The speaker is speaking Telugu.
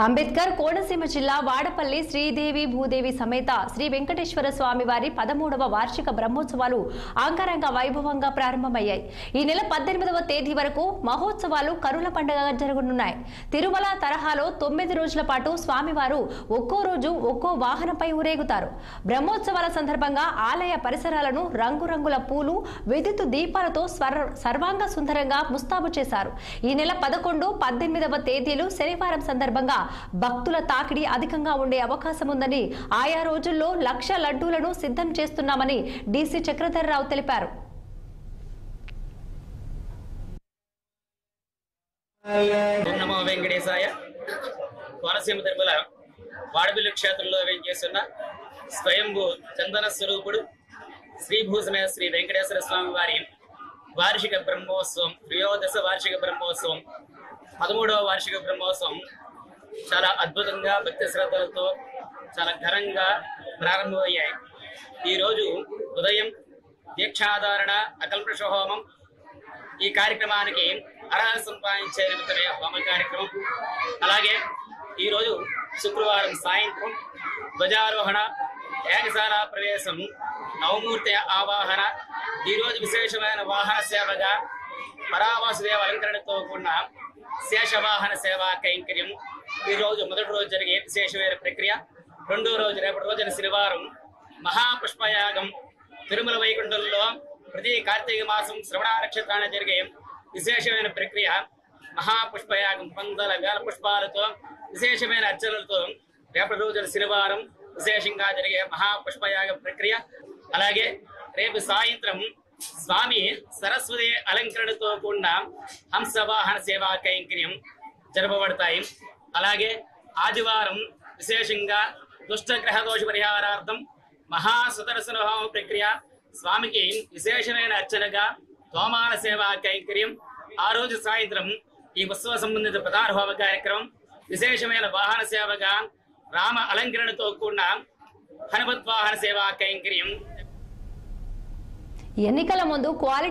అంబేద్కర్ కోనసీమ జిల్లా వాడపల్లి శ్రీదేవి భూదేవి సమేత శ్రీ వెంకటేశ్వర స్వామి వారి 13వ వార్షిక బ్రహ్మోత్సవాలు అంగరంగ వైభవంగా ప్రారంభమయ్యాయి. ఈ నెల 18వ తేదీ వరకు మహోత్సవాలు కరుల పండుగగా జరగనున్నాయి. తిరుమల తరహాలో 9 రోజుల పాటు స్వామివారు ఒక్కో రోజు ఒక్కో వాహనంపై ఊరేగుతారు. బ్రహ్మోత్సవాల సందర్భంగా ఆలయ పరిసరాలను రంగురంగుల పూలు, విద్యుత్ దీపాలతో సర్వాంగ సుందరంగా ముస్తాబు చేశారు. ఈ నెల 11, 18వ తేదీలు శనివారం సందర్భంగా భక్తుల తాకిడి అధికంగా ఉండే అవకాశం ఉందని, ఆయా రోజుల్లో 1,00,000 లడ్డూలను సిద్ధం చేస్తున్నామని డీసీ చక్రధర్రావు తెలిపారు. నమో వెంకటేశాయ. కోనసీమ తిరుమల వాడపల్లి క్షేత్రంలో వేంచేస్తున్న స్వయంభూ చందన స్వరూపుడు శ్రీభూసమే శ్రీ వెంకటేశ్వర స్వామి వారి వార్షిక బ్రహ్మోత్సవం, త్రయోదశ వార్షిక బ్రహ్మోత్సవం, 13వ వార్షిక బ్రహ్మోత్సవం చాలా అద్భుతంగా భక్తి శ్రద్ధలతో చాలా ఘనంగా ప్రారంభమయ్యాయి. ఈరోజు ఉదయం దీక్షాధారణ, అకల్పష హోమం, ఈ కార్యక్రమానికి అర్హత సంపాదించే నిమిత్తమే హోమ కార్యక్రమం. అలాగే ఈరోజు శుక్రవారం సాయంత్రం ధ్వజారోహణ, ఏకశాల ప్రవేశం, నవమూర్తి ఆవాహన, ఈరోజు విశేషమైన వాహన సేవగా పరావాసుదేవ అలంకరణతో కూడిన శేషవాహన సేవా కైంకర్యం ఈ రోజు మొదటి రోజు జరిగే విశేషమైన ప్రక్రియ. రెండో రోజు రేపటి రోజున శనివారం మహాపుష్పయాగం తిరుమల వైకుంఠంలో ప్రతి కార్తీక మాసం శ్రవణ నక్షత్రాన్ని జరిగే విశేషమైన ప్రక్రియ మహాపుష్పయాగం. 100,000 పుష్పాలతో విశేషమైన అర్చనలతో రేపటి రోజున శనివారం విశేషంగా జరిగే మహాపుష్పయాగ ప్రక్రియ. అలాగే రేపు సాయంత్రం స్వామి సరస్వతి అలంకరణతో కూడిన హంసవాహన సేవా కైంకర్యం జరపబడతాయి. అలాగే ఆదివారం విశేషంగా దుష్టగ్రహ దోష పరిహారార్థం మహాసుదర్శన హోమ ప్రక్రియ, స్వామికి విశేషమైన అర్చనగా తోమాల సేవా కైంకర్యం. ఆ రోజు సాయంత్రం ఈ ఉత్సవ సంబంధిత ప్రధాన హోమ కార్యక్రమం, విశేషమైన వాహన సేవగా రామ అలంకరణతో కూడిన హనుమత్ వాహన సేవా కైంకర్యం. ఎన్నికల ముందు క్వాలిటీ